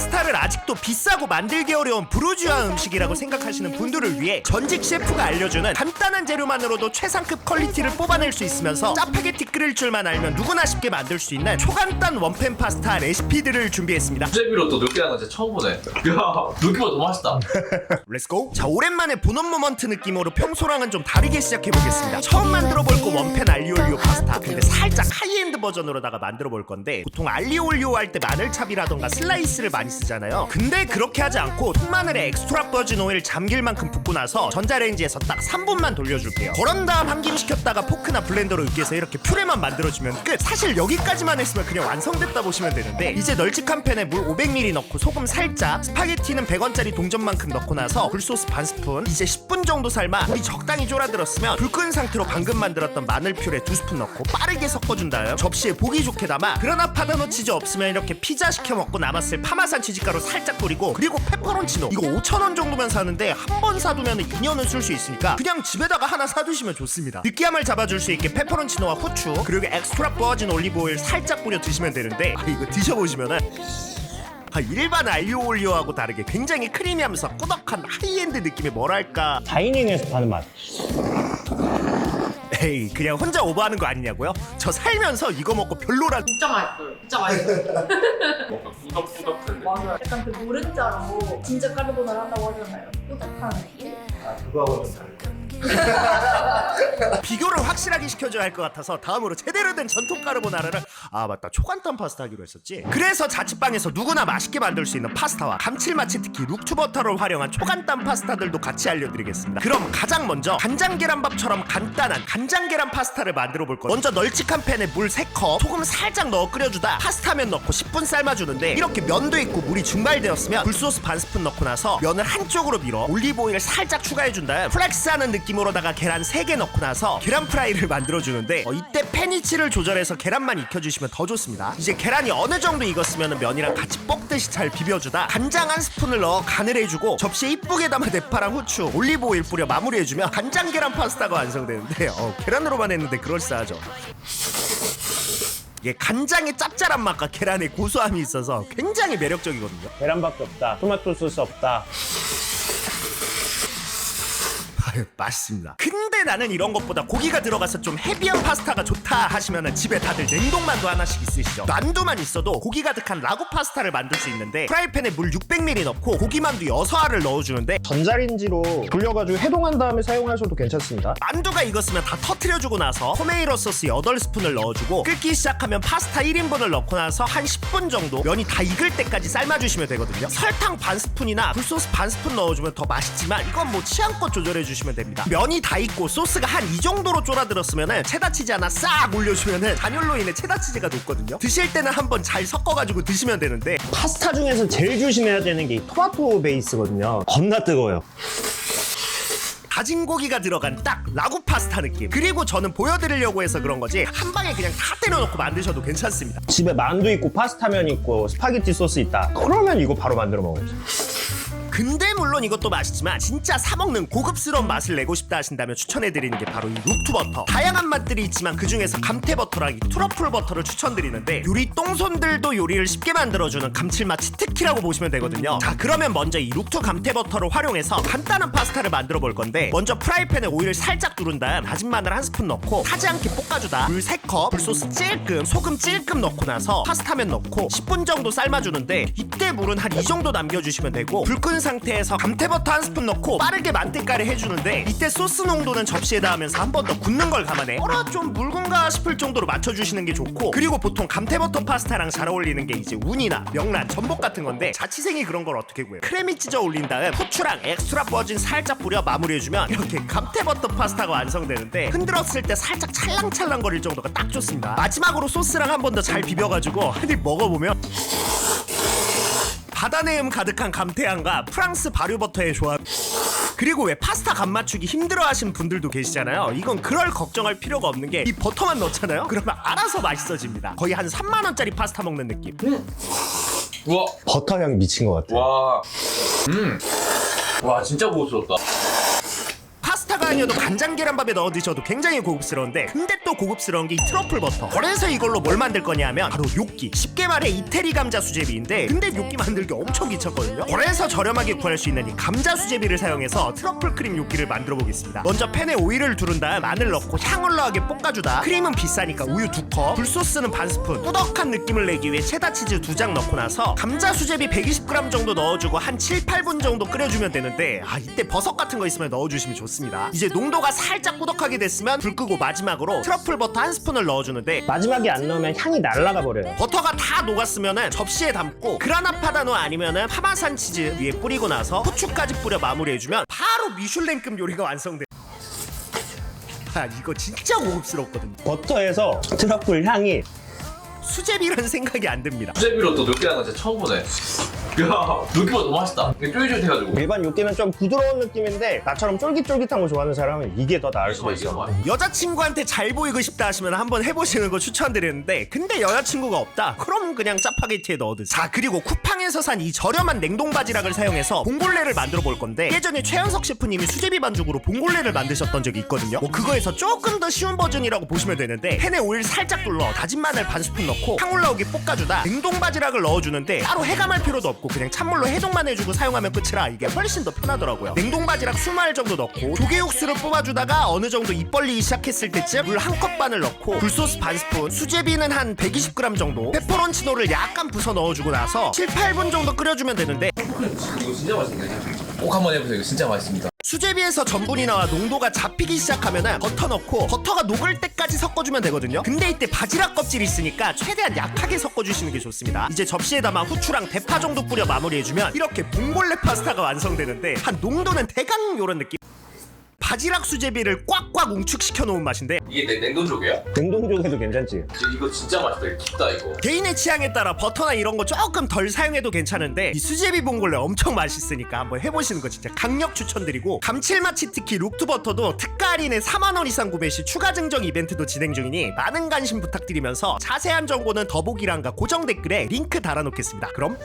파스타를 아직도 비싸고 만들기 어려운 부르주아 음식이라고 생각하시는 분들을 위해 전직 셰프가 알려주는 간단한 재료만으로도 최상급 퀄리티를 뽑아낼 수 있으면서 짜파게티 끓일 줄만 알면 누구나 쉽게 만들 수 있는 초간단 원팬 파스타 레시피들을 준비했습니다. 수제비로 또 느끼한 건 진짜 처음 보네. 야, 느끼보다 더 맛있다. 렛츠고! 자, 오랜만에 본업 모먼트 느낌으로 평소랑은 좀 다르게 시작해보겠습니다. 처음 만들어볼 거 원팬 알리올리오 파스타. 근데 살짝 하이엔드 버전으로다가 만들어볼 건데, 보통 알리올리오 할 때 마늘찹이라던가 슬라이스를 많이 쓰잖아요. 근데 그렇게 하지 않고 통마늘에 엑스트라 버진 오일 잠길 만큼 붓고 나서 전자레인지에서 딱 3분만 돌려줄게요. 그런 다음 함김시켰다가 포크나 블렌더로 으깨서 이렇게 퓨레만 만들어주면 끝! 사실 여기까지만 했으면 그냥 완성됐다 보시면 되는데, 이제 널찍한 팬에 물 500ml 넣고 소금 살짝, 스파게티는 100원짜리 동전만큼 넣고 나서 굴소스 반 스푼, 이제 10분 정도 삶아 물이 적당히 졸아들었으면 불 끈 상태로 방금 만들었던 마늘 퓨레 2스푼 넣고 빠르게 섞어준 다음 접시에 보기 좋게 담아 그라나 파다노 치즈 없으면 이렇게 피자 시켜 먹고 남았을 파마산 치즈가루 살짝 뿌리고, 그리고 페퍼론치노 이거 5,000원 정도면 사는데 한 번 사두면 2년은 쓸 수 있으니까 그냥 집에다가 하나 사두시면 좋습니다. 느끼함을 잡아줄 수 있게 페퍼론치노와 후추 그리고 엑스트라 버진 올리브 오일 살짝 뿌려 드시면 되는데, 이거 드셔보시면은 일반 알리오올리오하고 다르게 굉장히 크리미하면서 꾸덕한 하이엔드 느낌의 뭐랄까, 다이닝에서 파는 맛. 에이 그냥 혼자 오버하는 거 아니냐고요? 저 살면서 이거 먹고 별로라. 진짜 맛있어요. 진짜 맛있어요. 뭔가 꾸덕꾸덕한데. 맞아요. 약간 그 노른자로 진짜 까르보나라 한다고 하잖아요. 꾸덕한 느낌? 그거하고는 좀 다르죠. 비교를 확실하게 시켜줘야 할 것 같아서 다음으로 제대로 된 전통 까르보나라를, 맞다, 초간단 파스타 하기로 했었지. 그래서 자취방에서 누구나 맛있게 만들 수 있는 파스타와 감칠맛이 특히 룩투버터를 활용한 초간단 파스타들도 같이 알려드리겠습니다. 그럼 가장 먼저 간장계란밥처럼 간단한 간장계란 파스타를 만들어 볼 거예요. 먼저 널찍한 팬에 물 3컵, 소금 살짝 넣어 끓여주다 파스타면 넣고 10분 삶아주는데, 이렇게 면도 있고 물이 증발되었으면 굴소스 반 스푼 넣고 나서 면을 한쪽으로 밀어 올리브 오일 살짝 추가해준 다음 플렉스하는 느낌으로다가 계란 3개 넣고 나서 계란 프라이를 만들어주는데, 이때 팬 위치를 조절해서 계란만 익혀주시면 더 좋습니다. 이제 계란이 어느 정도 익었으면 면이랑 같이 볶듯이 잘 비벼주다 간장 한 스푼을 넣어 간을 해주고 접시에 이쁘게 담아 대파랑 후추, 올리브 오일 뿌려 마무리해주면 간장 계란 파스타가 완성되는데, 계란으로만 했는데 그럴싸하죠. 이게 간장의 짭짤한 맛과 계란의 고소함이 있어서 굉장히 매력적이거든요. 계란밖에 없다. 토마토 소스 없다. 맛있습니다. 근데 나는 이런 것보다 고기가 들어가서 좀 헤비한 파스타가 좋다 하시면은 집에 다들 냉동만두 하나씩 있으시죠? 만두만 있어도 고기 가득한 라구 파스타를 만들 수 있는데, 프라이팬에 물 600ml 넣고 고기만두 6알을 넣어주는데, 전자레인지로 돌려가지고 해동한 다음에 사용하셔도 괜찮습니다. 만두가 익었으면 다 터트려주고 나서 토메이로 소스 8스푼을 넣어주고 끓기 시작하면 파스타 1인분을 넣고 나서 한 10분 정도 면이 다 익을 때까지 삶아주시면 되거든요. 설탕 반 스푼이나 굴소스 반 스푼 넣어주면 더 맛있지만 이건 뭐 취향껏 조절해주시면 됩니다. 면이 다 익고 소스가 한 이 정도로 졸아들었으면 체다치즈 하나 싹 올려주면 단열로 인해 체다치즈가 녹거든요. 드실 때는 한번 잘 섞어가지고 드시면 되는데, 파스타 중에서 제일 조심해야 되는 게 이 토마토 베이스거든요. 겁나 뜨거워요. 다진 고기가 들어간 딱 라구 파스타 느낌. 그리고 저는 보여드리려고 해서 그런 거지 한 방에 그냥 다 때려놓고 만드셔도 괜찮습니다. 집에 만두 있고 파스타면 있고 스파게티 소스 있다. 그러면 이거 바로 만들어 먹어야죠. 근데 물론 이것도 맛있지만 진짜 사먹는 고급스러운 맛을 내고 싶다 하신다면 추천해드리는 게 바로 이 룩투버터. 다양한 맛들이 있지만 그 중에서 감태버터랑 이 트러플 버터를 추천드리는데, 요리 똥손들도 요리를 쉽게 만들어주는 감칠맛 치트키라고 보시면 되거든요. 자, 그러면 먼저 이 룩투 감태버터를 활용해서 간단한 파스타를 만들어 볼 건데, 먼저 프라이팬에 오일을 살짝 두른 다음 다진 마늘 한 스푼 넣고 타지 않게 볶아주다 물 3컵, 굴소스 찔끔, 소금 찔끔 넣고 나서 파스타면 넣고 10분 정도 삶아주는데, 이때 물은 한 이 정도 남겨주시면 되고, 불 끈 상태에서 감태버터 한 스푼 넣고 빠르게 만때까리 해주는데, 이때 소스 농도는 접시에다 하면서 한 번 더 굳는 걸 감안해 좀 묽은가 싶을 정도로 맞춰주시는 게 좋고, 그리고 보통 감태버터 파스타랑 잘 어울리는 게 이제 우니나 명란, 전복 같은 건데, 자취생이 그런 걸 어떻게 구해요? 크래미 찢어 올린 다음 후추랑 엑스트라 버진 살짝 뿌려 마무리해주면 이렇게 감태버터 파스타가 완성되는데, 흔들었을 때 살짝 찰랑찰랑 거릴 정도가 딱 좋습니다. 마지막으로 소스랑 한 번 더 잘 비벼가지고 한 입 먹어보면 바다 내음 가득한 감태향과 프랑스 발효버터의 조합, 그리고 왜 파스타 간 맞추기 힘들어하시는 분들도 계시잖아요. 이건 그럴 걱정할 필요가 없는 게 이 버터만 넣잖아요? 그러면 알아서 맛있어집니다. 거의 한 3만원짜리 파스타 먹는 느낌. 우와. 버터 향 미친 것 같아요. 와. 와, 진짜 고급스럽다. 파스타가 아니어도 간장 계란밥에 넣어 드셔도 굉장히 고급스러운데, 근데 또 고급스러운 게 이 트러플 버터. 그래서 이걸로 뭘 만들 거냐면 바로 요끼, 쉽게 말해 이태리 감자 수제비인데, 근데 요끼 만들기 엄청 귀찮거든요. 그래서 저렴하게 구할 수 있는 이 감자 수제비를 사용해서 트러플 크림 요끼를 만들어 보겠습니다. 먼저 팬에 오일을 두른 다음 마늘 넣고 향을러하게 볶아주다, 크림은 비싸니까 우유 2컵, 굴소스는 반 스푼, 꾸덕한 느낌을 내기 위해 체다 치즈 2장 넣고 나서 감자 수제비 120g 정도 넣어주고 한 7, 8분 정도 끓여주면 되는데, 이때 버섯 같은 거 있으면 넣어주시면 좋습니다. 이제 농도가 살짝 꾸덕하게 됐으면 불 끄고 마지막으로 트러플 버터 한 스푼을 넣어주는데, 마지막에 안 넣으면 향이 날아가 버려요. 버터가 다 녹았으면은 접시에 담고 그라나 파다노 아니면은 파마산 치즈 위에 뿌리고 나서 후추까지 뿌려 마무리해주면 바로 미슐랭급 요리가 완성돼. 이거 진짜 고급스럽거든요. 버터에서 트러플 향이 수제비라는 생각이 안 듭니다. 수제비로 또 느끼한 거 진짜 처음 보네. 야, 느끼보다 더 맛있다. 이게 쫄깃쫄깃해가지고. 일반 요끼는 좀 부드러운 느낌인데, 나처럼 쫄깃쫄깃한 거 좋아하는 사람은 이게 더 나을 수도 있어. 여자친구한테 잘 보이고 싶다 하시면 한번 해보시는 거 추천드리는데, 근데 여자친구가 없다? 그럼 그냥 짜파게티에 넣어 드세요. 자, 그리고 쿠팡에서 산 이 저렴한 냉동 바지락을 사용해서 봉골레를 만들어 볼 건데, 예전에 최현석 셰프님이 수제비 반죽으로 봉골레를 만드셨던 적이 있거든요. 그거에서 조금 더 쉬운 버전이라고 보시면 되는데, 팬에 오일 살짝 둘러 다진 마늘 반 스푼 넣고 향 올라오게 볶아주다 냉동 바지락을 넣어주는데, 따로 해감할 필요도 없고 그냥 찬물로 해동만 해주고 사용하면 끝이라 이게 훨씬 더 편하더라고요. 냉동 바지락 20알 정도 넣고 조개 육수를 뽑아주다가 어느 정도 입 벌리기 시작했을 때쯤 물 1컵 반을 넣고 굴소스 반 스푼, 수제비는 한 120g 정도, 페퍼론치노를 약간 부숴 넣어주고 나서 7, 8분 정도 끓여주면 되는데, 이거 진짜 맛있네. 꼭 한번 해보세요. 이거 진짜 맛있습니다. 수제비에서 전분이 나와 농도가 잡히기 시작하면은 버터 넣고 버터가 녹을 때까지 섞어주면 되거든요. 근데 이때 바지락 껍질이 있으니까 최대한 약하게 섞어주시는 게 좋습니다. 이제 접시에 담아 후추랑 대파 정도 뿌려 마무리해주면 이렇게 봉골레 파스타가 완성되는데, 한 농도는 대강 요런 느낌. 바지락 수제비를 꽉꽉 웅축시켜 놓은 맛인데, 이게 냉동조개야? 냉동족에도 괜찮지? 이거 진짜 맛있다. 이거 깊다 이거. 개인의 취향에 따라 버터나 이런 거 조금 덜 사용해도 괜찮은데, 이 수제비 봉골레 엄청 맛있으니까 한번 해보시는 거 진짜 강력 추천드리고, 감칠맛 치트키 룩투버터도 특가 할인에 4만원 이상 구매 시 추가 증정 이벤트도 진행 중이니 많은 관심 부탁드리면서, 자세한 정보는 더보기란과 고정 댓글에 링크 달아놓겠습니다. 그럼